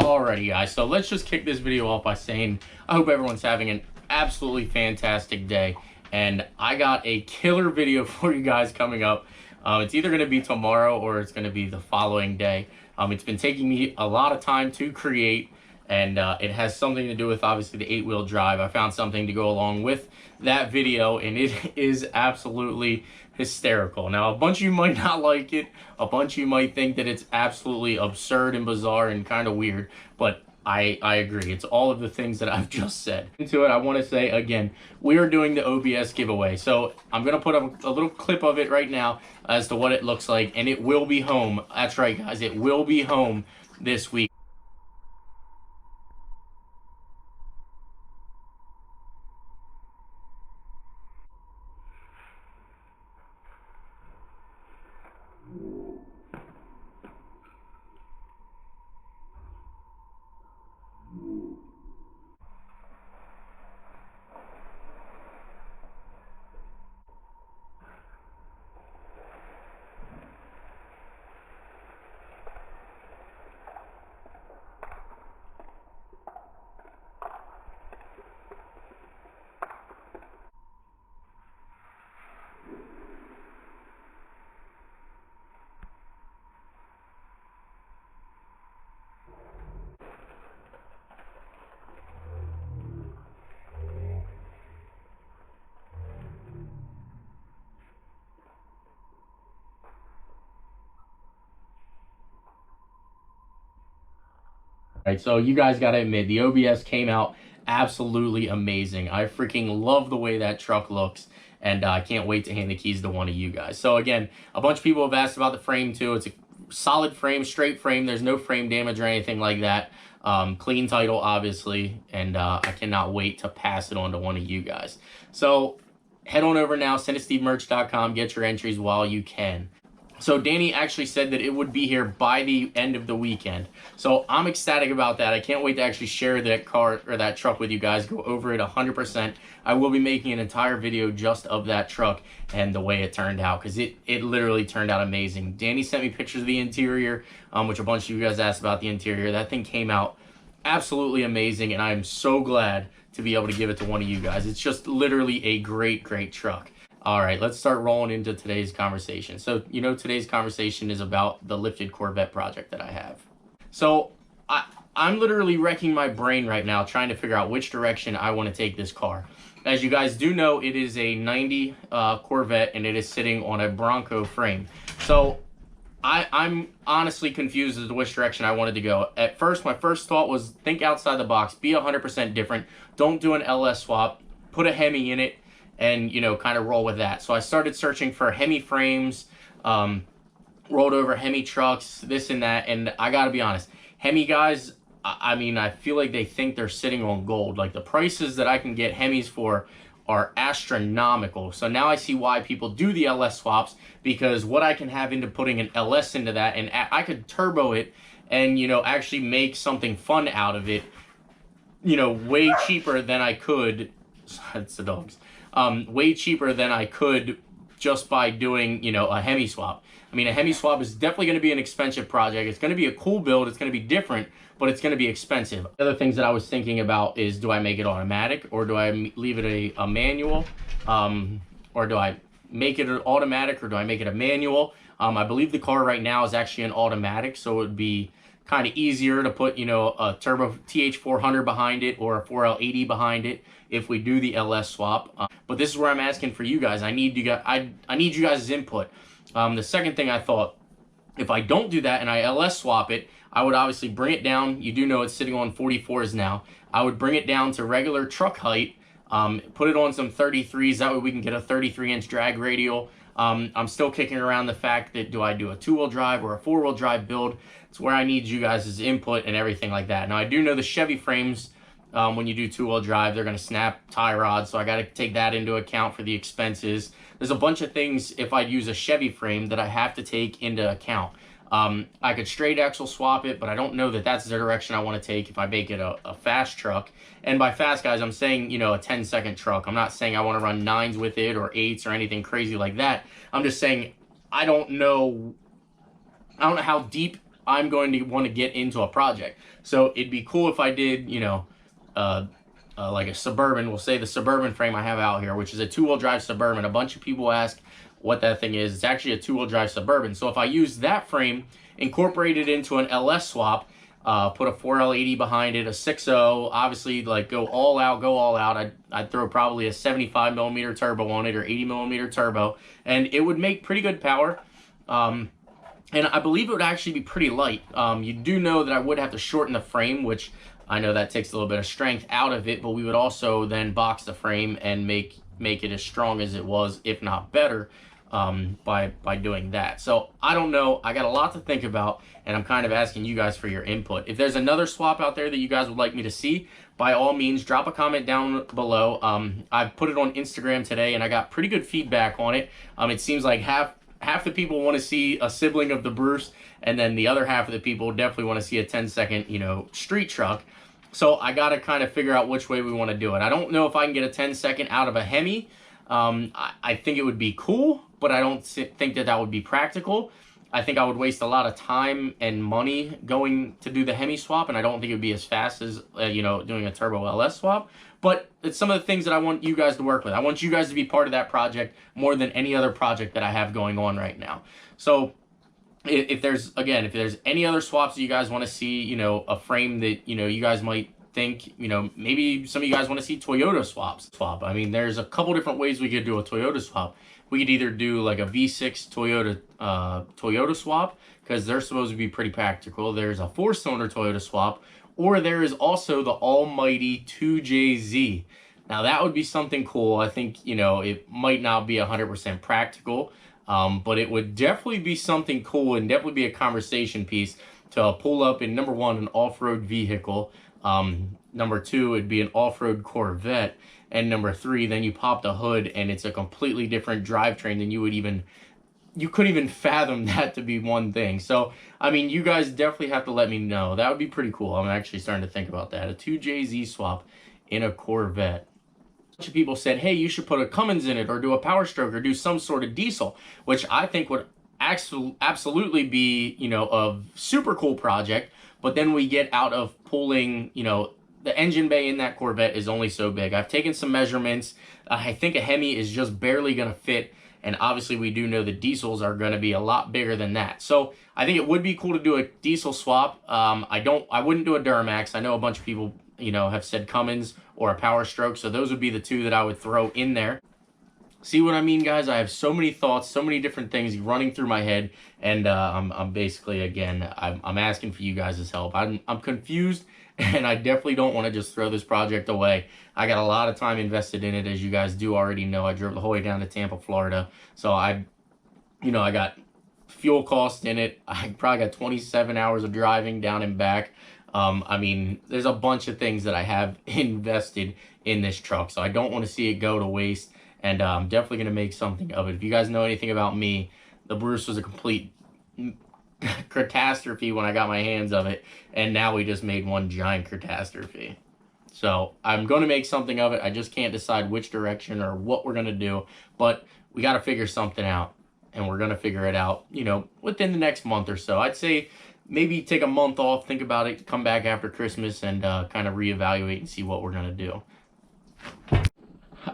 Alrighty guys, so let's just kick this video off by saying I hope everyone's having an absolutely fantastic day, and I got a killer video for you guys coming up. It's either going to be tomorrow or it's going to be the following day. It's been taking me a lot of time to create, and it has something to do with obviously the 8-wheel drive. I found something to go along with that video, and it is absolutely hysterical. Now, a bunch of you might not like it. A bunch of you might think that it's absolutely absurd and bizarre and kind of weird, but I agree. It's all of the things that I've just said. Into it, I want to say again, we are doing the OBS giveaway. So I'm going to put up a little clip of it right now as to what it looks like, and it will be home. That's right, guys. It will be home this week. Right, so you guys got to admit, the OBS came out absolutely amazing. I freaking love the way that truck looks, and I can't wait to hand the keys to one of you guys. So again, a bunch of people have asked about the frame too. It's a solid frame, straight frame. There's no frame damage or anything like that. Clean title, obviously, and I cannot wait to pass it on to one of you guys. So head on over now, senditstevemerch.com, get your entries while you can. So Danny actually said that it would be here by the end of the weekend. So I'm ecstatic about that. I can't wait to actually share that car or that truck with you guys, go over it 100%. I will be making an entire video just of that truck and the way it turned out, because it literally turned out amazing. Danny sent me pictures of the interior, which a bunch of you guys asked about the interior. That thing came out absolutely amazing, and I'm so glad to be able to give it to one of you guys. It's just literally a great, great truck. All right, let's start rolling into today's conversation. So, you know, today's conversation is about the lifted Corvette project that I have. So I'm literally wrecking my brain right now trying to figure out which direction I want to take this car. As you guys do know, it is a 90 Corvette, and it is sitting on a Bronco frame. So I'm honestly confused as to which direction I wanted to go. At first, my first thought was think outside the box, be 100% different. Don't do an LS swap, put a Hemi in it, and, you know, kind of roll with that. So I started searching for Hemi frames, rolled over Hemi trucks, this and that. And I got to be honest, Hemi guys, I mean, I feel like they think they're sitting on gold. Like, the prices that I can get Hemis for are astronomical. So now I see why people do the LS swaps, because what I can have into putting an LS into that, and I could turbo it and, you know, actually make something fun out of it, you know, way cheaper than I could. It's the dogs. Way cheaper than I could just by doing, you know, a Hemi swap. I mean, a Hemi swap is definitely going to be an expensive project. It's going to be a cool build. It's going to be different, but it's going to be expensive. The other things that I was thinking about is, do I make it automatic, or do I leave it a manual? Or do I make it an automatic, or do I make it a manual? I believe the car right now is actually an automatic, so it would be kind of easier to put, you know, a turbo TH400 behind it or a 4L80 behind it if we do the LS swap. But this is where I'm asking for you guys. I need you guys' input. The second thing I thought, if I don't do that and I LS swap it, I would obviously bring it down. You do know it's sitting on 44s now. I would bring it down to regular truck height, put it on some 33s. That way we can get a 33-inch drag radial. I'm still kicking around the fact that, do I do a 2-wheel drive or a 4-wheel drive build? It's where I need you guys' input and everything like that. Now, I do know the Chevy frames, when you do 2-wheel drive, they're going to snap tie rods, so I got to take that into account for the expenses. There's a bunch of things, if I use a Chevy frame, that I have to take into account. I could straight axle swap it, but I don't know that that's the direction I want to take if I make it a fast truck. And by fast, guys, I'm saying, you know, a 10-second truck. I'm not saying I want to run 9s with it or 8s or anything crazy like that. I'm just saying I don't know how deep I'm going to want to get into a project. So it'd be cool if I did, you know, like a Suburban. We'll say the Suburban frame I have out here, which is a 2-wheel drive Suburban. A bunch of people ask what that thing is. It's actually a 2-wheel drive Suburban. So if I use that frame, incorporate it into an LS swap, put a 4L80 behind it, a 6.0, obviously like go all out. I'd throw probably a 75 millimeter turbo on it, or 80 millimeter turbo, and it would make pretty good power. And I believe it would actually be pretty light. You do know that I would have to shorten the frame, which I know that takes a little bit of strength out of it, but we would also then box the frame and make it as strong as it was, if not better, by doing that. So I don't know. I got a lot to think about, and I'm kind of asking you guys for your input. If there's another swap out there that you guys would like me to see, by all means, drop a comment down below. I've put it on Instagram today, and I got pretty good feedback on it. It seems like half the people want to see a sibling of the Bruce, and then the other half of the people definitely want to see a 10-second, you know, street truck. So I got to kind of figure out which way we want to do it. I don't know if I can get a 10-second out of a Hemi. I think it would be cool, but I don't think that would be practical. I think I would waste a lot of time and money going to do the Hemi swap, and I don't think it would be as fast as, you know, doing a turbo LS swap. But it's some of the things that I want you guys to work with. I want you guys to be part of that project more than any other project that I have going on right now. So if there's any other swaps that you guys want to see, you know, a frame that, you know, you guys might think, you know, maybe some of you guys want to see Toyota swap. I mean, there's a couple different ways we could do a Toyota swap. We could either do like a V6 Toyota swap, because they're supposed to be pretty practical. There's a 4-cylinder Toyota swap, or there is also the almighty 2JZ. Now that would be something cool. I think, you know, it might not be 100% practical, but it would definitely be something cool, and definitely be a conversation piece to pull up in, number one, an off-road vehicle. Number two, it'd be an off-road Corvette. And number three, then you pop the hood and it's a completely different drivetrain than you couldn't even fathom that to be one thing. So, I mean, you guys definitely have to let me know. That would be pretty cool. I'm actually starting to think about that. A 2JZ swap in a Corvette. A bunch of people said, hey, you should put a Cummins in it, or do a Power Stroke, or do some sort of diesel, which I think would absolutely be, you know, a super cool project. But then we get out of pulling, you know, the engine bay in that Corvette is only so big. I've taken some measurements. I think a Hemi is just barely going to fit. And obviously we do know the diesels are going to be a lot bigger than that. So I think it would be cool to do a diesel swap. I wouldn't do a Duramax. I know a bunch of people, you know, have said Cummins or a Power Stroke. So those would be the two that I would throw in there. See what I mean, guys? I have so many thoughts, so many different things running through my head, and I'm basically, again, I'm asking for you guys' help. I'm confused, and I definitely don't want to just throw this project away. I got a lot of time invested in it, as you guys do already know. I drove the whole way down to Tampa, Florida, so I got fuel cost in it. I probably got 27 hours of driving down and back. I mean, there's a bunch of things that I have invested in this truck, so I don't want to see it go to waste. And I'm definitely going to make something of it. If you guys know anything about me, the Bruce was a complete catastrophe when I got my hands of it. And now we just made one giant catastrophe. So I'm going to make something of it. I just can't decide which direction or what we're going to do. But we got to figure something out. And we're going to figure it out, you know, within the next month or so. I'd say maybe take a month off, think about it, come back after Christmas, and kind of reevaluate and see what we're going to do.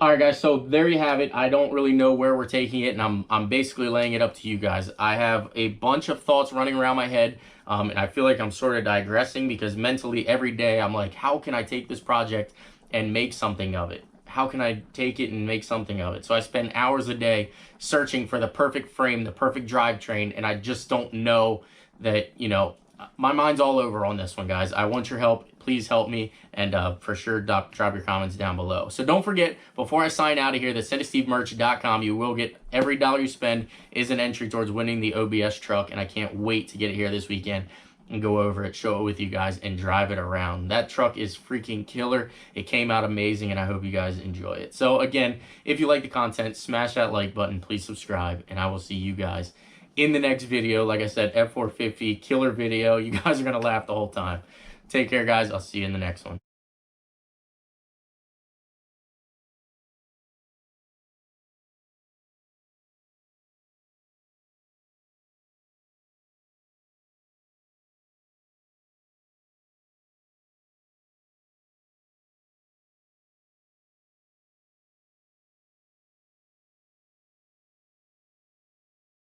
All right, guys, so there you have it. I don't really know where we're taking it, and I'm basically laying it up to you guys. I have a bunch of thoughts running around my head, and I feel like I'm sort of digressing, because mentally every day I'm like, how can I take this project and make something of it? How can I take it and make something of it? So I spend hours a day searching for the perfect frame, the perfect drivetrain, and I just don't know that, you know, my mind's all over on this one, guys. I want your help. Please help me, and for sure, drop your comments down below. So don't forget, before I sign out of here, that SendItSteveMerch.com, you will get every dollar you spend is an entry towards winning the OBS truck, and I can't wait to get it here this weekend and go over it, show it with you guys, and drive it around. That truck is freaking killer. It came out amazing, and I hope you guys enjoy it. So again, if you like the content, smash that like button, please subscribe, and I will see you guys in the next video. Like I said, F450, killer video. You guys are going to laugh the whole time. Take care, guys. I'll see you in the next one.